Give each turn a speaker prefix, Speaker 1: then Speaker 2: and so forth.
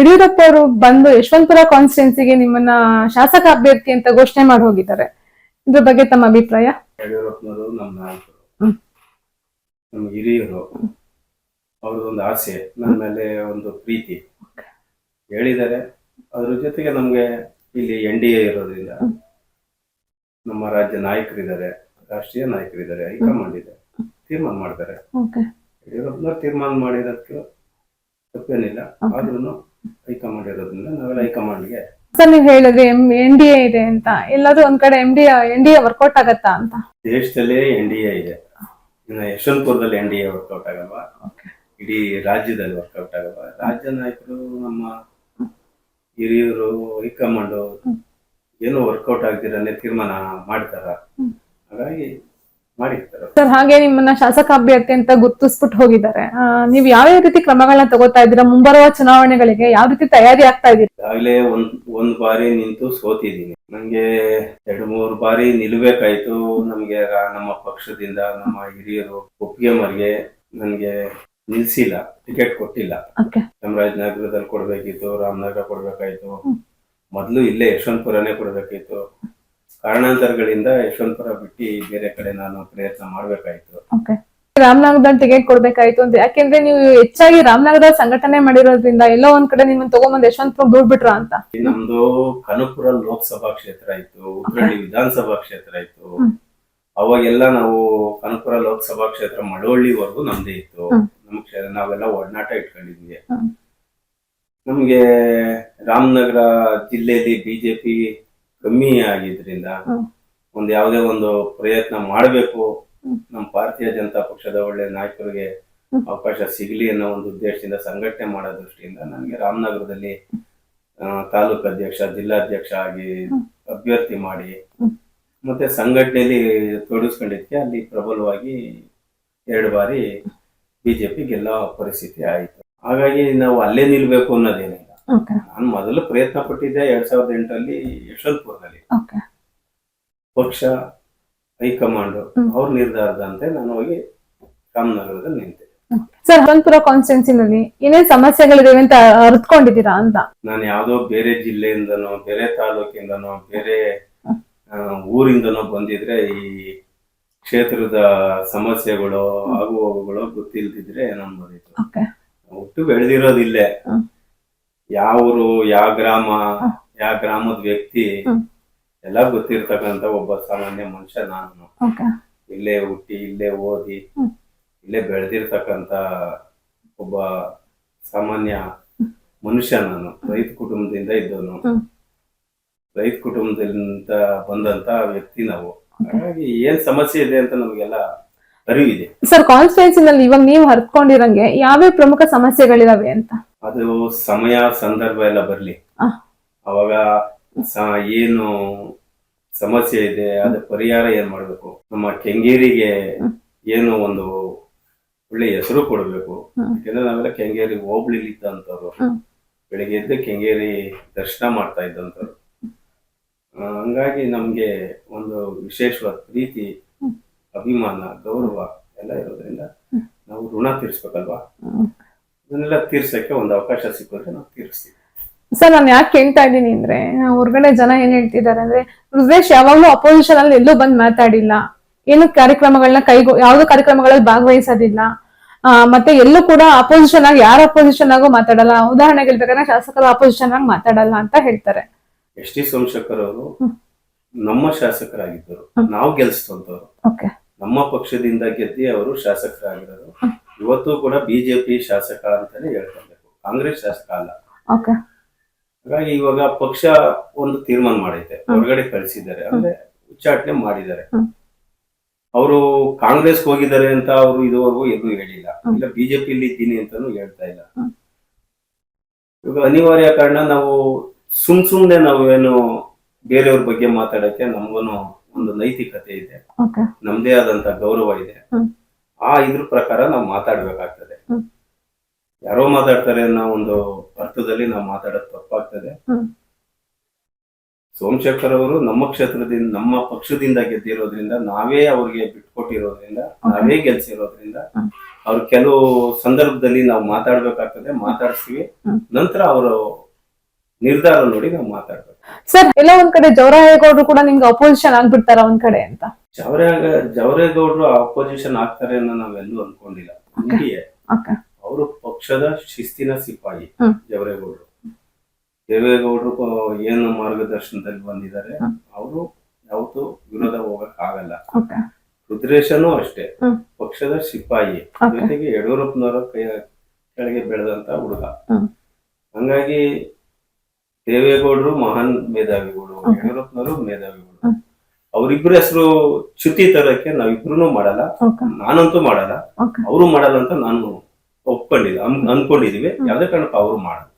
Speaker 1: ಯಡಿಯೂರಪ್ಪ ಅವರು ಬಂದು ಯಶವಂತಪುರ ಕಾನ್ಸ್ಟಿಟ್ಯೂನ್ಸಿಗೆ ನಿಮ್ಮನ್ನ ಶಾಸಕ ಅಭ್ಯರ್ಥಿ ಅಂತ ಘೋಷಣೆ ಮಾಡಿ ಹೋಗಿದ್ದಾರೆ. ಇದ್ರ ಬಗ್ಗೆ ತಮ್ಮ ಅಭಿಪ್ರಾಯ?
Speaker 2: ಯಡಿಯೂರಪ್ಪನವರು ನಮ್ಮ ನಾಯಕರು, ನಮ್ಮ ಹಿರಿಯರು, ಅವ್ರದೊಂದು ಆಸೆ, ನನ್ನ ಮೇಲೆ ಒಂದು ಪ್ರೀತಿ ಹೇಳಿದ್ದಾರೆ. ಅದ್ರ ಜೊತೆಗೆ ನಮ್ಗೆ ಇಲ್ಲಿ NDA ಇರೋದ್ರಿಂದ ನಮ್ಮ ರಾಜ್ಯ ನಾಯಕರಿದ್ದಾರೆ, ರಾಷ್ಟ್ರೀಯ ನಾಯಕರಿದ್ದಾರೆ, ಹೈಕಮಾಂಡ್ ಇದೆ, ತೀರ್ಮಾನ ಮಾಡ್ತಾರೆ. ಯಡಿಯೂರಪ್ಪನವ್ರು ತೀರ್ಮಾನ ಮಾಡಿರೋದಕ್ಕೆ ತಪ್ಪೇನಿಲ್ಲ. ಆದ್ರೂ ಹೈಕಮಾಂಡ್ ಇರೋದ್ರಿಂದ ನಾವೆಲ್ಲ ಹೈಕಮಾಂಡ್ಗೆ.
Speaker 1: ಸರ್, ನೀವು ಹೇಳಿದ್ರಿ NDA ಇದೆ ಅಂತ, ಎಲ್ಲಾದ್ರೂ ಒಂದ್ ಕಡೆ NDA ವರ್ಕೌಟ್ ಆಗತ್ತಾ ಅಂತ?
Speaker 2: ದೇಶದಲ್ಲೇ NDA ಇದೆ, ಇನ್ನು ಯಶವಂತಪುರದಲ್ಲಿ NDA ವರ್ಕೌಟ್ ಆಗಲ್ವಾ? ಇಡೀ ರಾಜ್ಯದಲ್ಲಿ ವರ್ಕೌಟ್ ಆಗಲ್ವಾ? ರಾಜ್ಯ ನಾಯಕರು, ನಮ್ಮ ಹಿರಿಯರು, ಹೈಕಮಾಂಡ್ ಏನೋ ವರ್ಕೌಟ್ ಆಗ್ದಿರನ್ನೇ ತೀರ್ಮಾನ ಮಾಡ್ತಾರ, ಹಾಗಾಗಿ ಮಾಡಿರ್ತಾರ.
Speaker 1: ಸರ್, ಹಾಗೆ ನಿಮ್ಮನ್ನ ಶಾಸಕ ಅಭ್ಯರ್ಥಿ ಅಂತ ಗುರ್ತಿಸ್ಬಿಟ್ಟು ಹೋಗಿದ್ದಾರೆ. ನೀವು ಯಾವ ರೀತಿ ಕ್ರಮಗಳನ್ನ ತಗೋತಾ ಇದ್ದೀರಾ? ಮುಂಬರುವ ಚುನಾವಣೆಗಳಿಗೆ ಯಾವ ರೀತಿ ತಯಾರಿ ಆಗ್ತಾ ಇದ್ದೀರಾ?
Speaker 2: ಈಗಾಗಲೇ ಒಂದ್ ಬಾರಿ ನಿಂತು ಸೋತಿದ್ದೀನಿ. ನಂಗೆ 2-3 ಬಾರಿ ನಿಲ್ಬೇಕಾಯ್ತು. ನಮ್ಗೆ ನಮ್ಮ ಪಕ್ಷದಿಂದ ನಮ್ಮ ಹಿರಿಯರು ಒಪ್ಪಿಗೆ ಮರಿಗೆ ನನ್ಗೆ ನಿಲ್ಸಿಲ್ಲ, ಟಿಕೆಟ್ ಕೊಟ್ಟಿಲ್ಲ. ಚಾಮರಾಜನಗರದಲ್ಲಿ ಕೊಡ್ಬೇಕಿತ್ತು, ರಾಮನಗರ ಕೊಡ್ಬೇಕಾಯ್ತು, ಮೊದ್ಲು ಇಲ್ಲೇ ಯಶವಂತಪುರನೇ ಕೊಡ್ಬೇಕಿತ್ತು. ಕಾರಣಾಂತರಗಳಿಂದ ಯಶವಂತಪುರ ಬಿಟ್ಟು ಬೇರೆ ಕಡೆ ನಾನು ಪ್ರಯತ್ನ ಮಾಡ್ಬೇಕಾಯ್ತು.
Speaker 1: ರಾಮನಗರದಲ್ಲಿ ಟಿಕೆಟ್ ಕೊಡ್ಬೇಕಾಯ್ತು ಅಂತ ಯಾಕೆಂದ್ರೆ ನೀವು ಹೆಚ್ಚಾಗಿ ರಾಮನಗರ ಸಂಘಟನೆ ಮಾಡಿರೋದ್ರಿಂದ ಎಲ್ಲೋ ಒಂದ್ ಕಡೆ ನಿಮ್ಮನ್ನ ತಗೊಂಬಂದ್ ಯಶವಂತಪುರ ದೂರ್ ಬಿಟ್ರ ಅಂತ?
Speaker 2: ನಮ್ದು ಕನಕಪುರ ಲೋಕಸಭಾ ಕ್ಷೇತ್ರ ಇತ್ತು, ಉತ್ರಳ್ಳಿ ವಿಧಾನಸಭಾ ಕ್ಷೇತ್ರ ಇತ್ತು. ಅವಾಗೆಲ್ಲ ನಾವು ಕನಕಪುರ ಲೋಕಸಭಾ ಕ್ಷೇತ್ರ ಮಳವಳ್ಳಿವರೆಗೂ ನಮ್ದೇ ಇತ್ತು. ನಮ್ ನಾವೆಲ್ಲ ಒಡನಾಟ ಇಟ್ಕೊಂಡಿದ್ವಿ. ನಮ್ಗೆ ರಾಮನಗರ ಜಿಲ್ಲೆಯಲ್ಲಿ ಬಿಜೆಪಿ ಕಮ್ಮಿ ಆಗಿದ್ರಿಂದ ಯಾವುದೇ ಒಂದು ಪ್ರಯತ್ನ ಮಾಡಬೇಕು, ನಮ್ಮ ಭಾರತೀಯ ಜನತಾ ಪಕ್ಷದ ಒಳ್ಳೆ ನಾಯಕರಿಗೆ ಅವಕಾಶ ಸಿಗಲಿ ಅನ್ನೋ ಒಂದು ಉದ್ದೇಶದಿಂದ, ಸಂಘಟನೆ ಮಾಡೋ ದೃಷ್ಟಿಯಿಂದ ನನಗೆ ರಾಮನಗರದಲ್ಲಿ ತಾಲೂಕು ಅಧ್ಯಕ್ಷ, ಜಿಲ್ಲಾಧ್ಯಕ್ಷ ಆಗಿ ಅಭ್ಯರ್ಥಿ ಮಾಡಿ ಮತ್ತೆ ಸಂಘಟನೆಯಲ್ಲಿ ತೊಡಗಿಸ್ಕೊಂಡಿದ್ದಕ್ಕೆ ಅಲ್ಲಿ ಪ್ರಬಲವಾಗಿ 2 ಬಾರಿ ಬಿಜೆಪಿ ಗೆಲ್ಲೋ ಪರಿಸ್ಥಿತಿ ಆಯಿತು. ಹಾಗಾಗಿ ನಾವು ಅಲ್ಲೇ ನಿಲ್ಬೇಕು ಅನ್ನೋದೇನಿಲ್ಲ. ನಾನು ಮೊದಲು ಪ್ರಯತ್ನ ಪಟ್ಟಿದ್ದೆ 2008ರಲ್ಲಿ ಯಶವಂತಪುರದಲ್ಲಿ. ಪಕ್ಷ ಹೈಕಮಾಂಡ್ ಅವ್ರ ನಿರ್ಧಾರದಂತೆ ನಾನು ಹೋಗಿ ರಾಮನಗರದಲ್ಲಿ ನಿಂತೆ.
Speaker 1: ಸರ್, ಯಶವಂತಪುರ ಕಾನ್ಸ್ಟಿಟ್ಯೂನ್ಸಿನಲ್ಲಿ ಏನೇನ್ ಸಮಸ್ಯೆಗಳಿದಾವೆ ಅಂತ ಅರ್ಥಕೊಂಡಿದ್ದೀರಾ ಅಂತ?
Speaker 2: ನಾನು ಯಾವ್ದೋ ಬೇರೆ ಜಿಲ್ಲೆಯಿಂದನೋ, ಬೇರೆ ತಾಲೂಕಿಂದನೋ, ಬೇರೆ ಊರಿಂದನೋ ಬಂದಿದ್ರೆ ಈ ಕ್ಷೇತ್ರದ ಸಮಸ್ಯೆಗಳು, ಆಗು ಹೋಗುಗಳು ಗೊತ್ತಿಲ್ದಿದ್ರೆ ಅನ್ಬೋದಿತ್ತು. ಹುಟ್ಟು ಬೆಳೆದಿರೋದಿಲ್ಲೇ, ಯಾವ ಊರು, ಯಾವ ಗ್ರಾಮ, ಯಾವ ಗ್ರಾಮದ ವ್ಯಕ್ತಿ ಎಲ್ಲ ಗೊತ್ತಿರ್ತಕ್ಕಂತ ಒಬ್ಬ ಸಾಮಾನ್ಯ ಮನುಷ್ಯ ನಾನು. ಇಲ್ಲೇ ಹುಟ್ಟಿ, ಇಲ್ಲೇ ಓದಿ, ಇಲ್ಲೇ ಬೆಳೆದಿರ್ತಕ್ಕಂತ ಒಬ್ಬ ಸಾಮಾನ್ಯ ಮನುಷ್ಯ ನಾನು. ರೈತ ಕುಟುಂಬದಿಂದ ಇದ್ದವನು, ರೈತ ಕುಟುಂಬದಿಂದ ಬಂದಂತ ವ್ಯಕ್ತಿ ನಾವು. ಹಾಗಾಗಿ ಏನ್ ಸಮಸ್ಯೆ ಇದೆ ಅಂತ ನಮಗೆಲ್ಲ ಅರಿವಿದೆ.
Speaker 1: ಸರ್, ಕಾನ್ಸ್ಟಿಟ್ಯೂನ್ಸಿನಲ್ಲಿ ಇವಾಗ ನೀವು ಹರ್ಕೊಂಡಿರಂಗೆ ಯಾವ್ಯಾವ ಪ್ರಮುಖ ಸಮಸ್ಯೆಗಳಿದಾವೆ ಅಂತ? ಅದು
Speaker 2: ಸಮಯ ಸಂದರ್ಭ ಎಲ್ಲ ಬರ್ಲಿ, ಅವಾಗ ಏನು ಸಮಸ್ಯೆ ಇದೆ, ಅದ ಪರಿಹಾರ ಏನ್ ಮಾಡ್ಬೇಕು, ನಮ್ಮ ಕೆಂಗೇರಿಗೆ ಏನು ಒಂದು ಒಳ್ಳೆ ಹೆಸರು ಕೊಡ್ಬೇಕು. ಯಾಕಂದ್ರೆ ನಾವೆಲ್ಲ ಕೆಂಗೇರಿ ಹೋಬಳಿಲಿ ಇದ್ದಂತವ್ರು, ಬೆಳಿಗ್ಗೆ ಎದ್ದು ಕೆಂಗೇರಿ ದರ್ಶನ ಮಾಡ್ತಾ ಇದ್ದಂತವ್ರು. ಹಂಗಾಗಿ ನಮ್ಗೆ ಒಂದು ವಿಶೇಷವಾದ ಪ್ರೀತಿ, ಅಭಿಮಾನ, ಗೌರವ ಎಲ್ಲ ಇರೋದ್ರಿಂದ ನಾವು ಋಣ ತೀರ್ಸ್ಬೇಕಲ್ವಾ. ಅದನ್ನೆಲ್ಲ ತೀರ್ಸಕ್ಕೆ ಒಂದು ಅವಕಾಶ ಸಿಕ್ಕಿದ್ರೆ ನಾವು ತೀರಿಸ್ತೀವಿ.
Speaker 1: ಸರ್, ನಾನು ಯಾಕೆ ಕೇಳ್ತಾ ಇದ್ದೀನಿ ಅಂದ್ರೆ, ಹೊರಗಡೆ ಜನ ಏನ್ ಹೇಳ್ತಿದ್ದಾರೆ ಅಂದ್ರೆ, ರುದ್ರೇಶ್ ಯಾವಾಗ್ಲೂ ಅಪೋಸಿಷನ್ ಅಲ್ಲಿ ಎಲ್ಲೂ ಬಂದ್ ಮಾತಾಡಿಲ್ಲ, ಏನು ಕಾರ್ಯಕ್ರಮಗಳನ್ನ ಯಾವ್ದು ಕಾರ್ಯಕ್ರಮಗಳಲ್ಲಿ ಭಾಗವಹಿಸೋದಿಲ್ಲ, ಮತ್ತೆ ಎಲ್ಲೂ ಕೂಡ ಅಪೋಸಿಷನ್ ಆಗಿ ಯಾರು ಅಪೋಸಿಷನ್ ಆಗೋ ಮಾತಾಡಲ್ಲ, ಉದಾಹರಣೆಗೆ ಹೇಳ್ಬೇಕಾದ್ರೆ ಶಾಸಕರು ಅಪೋಸಿಷನ್ ಆಗಿ ಮಾತಾಡಲ್ಲ ಅಂತ ಹೇಳ್ತಾರೆ.
Speaker 2: ಎಸ್ ಟಿ ಸೋಮಶೇಖರ್ ಅವರು ನಮ್ಮ ಶಾಸಕರಾಗಿದ್ದರು, ನಾವು ಗೆಲ್ಸ್ತಂತವ್ರು. ನಮ್ಮ ಪಕ್ಷದಿಂದ ಗೆದ್ದಿ ಅವರು ಶಾಸಕರಾಗಿರೋರು. ಇವತ್ತು ಕೂಡ ಬಿಜೆಪಿ ಶಾಸಕ ಅಂತಾನೆ ಹೇಳ್ಕೊಳ್ಬೇಕು, ಕಾಂಗ್ರೆಸ್ ಶಾಸಕ ಅಲ್ಲ. ಹಾಗಾಗಿ ಇವಾಗ ಪಕ್ಷ ಒಂದು ತೀರ್ಮಾನ ಮಾಡೈತೆ, ಹೊರಗಡೆ ಕಳಿಸಿದ್ದಾರೆ, ಅಂದ್ರೆ ಉಚ್ಚಾಟನೆ ಮಾಡಿದ್ದಾರೆ. ಅವರು ಕಾಂಗ್ರೆಸ್ ಹೋಗಿದ್ದಾರೆ ಅಂತ ಅವರು ಇದುವರೆಗೂ ಎಲ್ಲೂ ಹೇಳಿಲ್ಲ, ಇಲ್ಲ ಬಿಜೆಪಿಯಲ್ಲಿ ಇದ್ದೀನಿ ಅಂತಾನು ಹೇಳ್ತಾ ಇಲ್ಲ. ಇವಾಗ ಅನಿವಾರ್ಯ ಕಾರಣ ನಾವು ಸುಮ್ನೆ ನಾವೇನು ಬೇರೆಯವ್ರ ಬಗ್ಗೆ ಮಾತಾಡಕ್ಕೆ ನಮ್ಗೂನು ಒಂದು ನೈತಿಕತೆ ಇದೆ, ನಮ್ದೇ ಆದಂತ ಗೌರವ ಇದೆ. ಇದ್ರ ಪ್ರಕಾರ ನಾವು ಮಾತಾಡ್ಬೇಕಾಗ್ತದೆ. ಯಾರೋ ಮಾತಾಡ್ತಾರೆ ಅನ್ನೋ ಒಂದು ಅರ್ಥದಲ್ಲಿ ನಾವು ಮಾತಾಡೋದು ತಪ್ಪಾಗ್ತದೆ. ಸೋಮಶೇಖರ್ ಅವರು ನಮ್ಮ ಕ್ಷೇತ್ರದಿಂದ ನಮ್ಮ ಪಕ್ಷದಿಂದ ಗೆದ್ದಿರೋದ್ರಿಂದ ನಾವೇ ಅವ್ರಿಗೆ ಬಿಟ್ಕೊಟ್ಟಿರೋದ್ರಿಂದ ನಾವೇ ಗೆಲ್ಸಿರೋದ್ರಿಂದ ಅವ್ರು ಕೆಲವು ಸಂದರ್ಭದಲ್ಲಿ ನಾವು ಮಾತಾಡ್ಬೇಕಾಗ್ತದೆ, ಮಾತಾಡ್ತೀವಿ. ನಂತರ ಅವರು ನಿರ್ಧಾರ ನೋಡಿ ನಾವು ಮಾತಾಡ್ಬೇಕು.
Speaker 1: ಸರ್, ಎಲ್ಲ ಒಂದ್ ಕಡೆ ಜವರಾಯೇಗೌಡರು ಕೂಡ ನಿಮ್ಗೆ ಅಪೋಸಿಷನ್ ಆಗ್ಬಿಡ್ತಾರ ಒಂದ್ ಕಡೆ ಅಂತ?
Speaker 2: ಜವರೇಗೌಡರು ಅಪೋಸಿಷನ್ ಆಗ್ತಾರೆ ಅನ್ನೋ ನಾವೆಲ್ಲೂ ಅನ್ಕೊಂಡಿಲ್ಲ. ಅವರು ಪಕ್ಷದ ಶಿಸ್ತಿನ ಸಿಪಾಯಿ ಜವರೇಗೌಡರು. ದೇವೇಗೌಡರು ಏನು ಮಾರ್ಗದರ್ಶನದಲ್ಲಿ ಬಂದಿದ್ದಾರೆ, ಅವರು ಯಾವತ್ತೂ ವಿರೋಧ ಹೋಗಕ್ ಆಗಲ್ಲ. ರುದ್ರೇಶನು ಅಷ್ಟೇ ಪಕ್ಷದ ಸಿಪಾಯಿ, ಜೊತೆಗೆ ಯಡಿಯೂರಪ್ಪನವರ ಕೆಳಗೆ ಬೆಳೆದಂತ ಹುಡುಗ. ಹಂಗಾಗಿ ದೇವೇಗೌಡರು ಮಹಾನ್ ಮೇಧಾವಿಗಳು, ಯಡಿಯೂರಪ್ಪನವರು ಮೇಧಾವಿಗಳು. ಅವರಿಬ್ಬರ ಹೆಸರು ಚ್ಯುತಿ ತರಕ್ಕೆ ನಾವಿಬ್ರು ಮಾಡಲ್ಲ, ನಾನಂತೂ ಮಾಡಲ್ಲ, ಅವರು ಮಾಡಲ್ಲ ಅಂತ ನಾನು ಒಪ್ಕೊಂಡಿಲ್ಲ, ಅನ್ಕೊಂಡಿದೀವಿ. ಯಾವ್ದೇ ಕಾರಣಕ್ಕೂ ಅವರು ಮಾಡಲ್ಲ.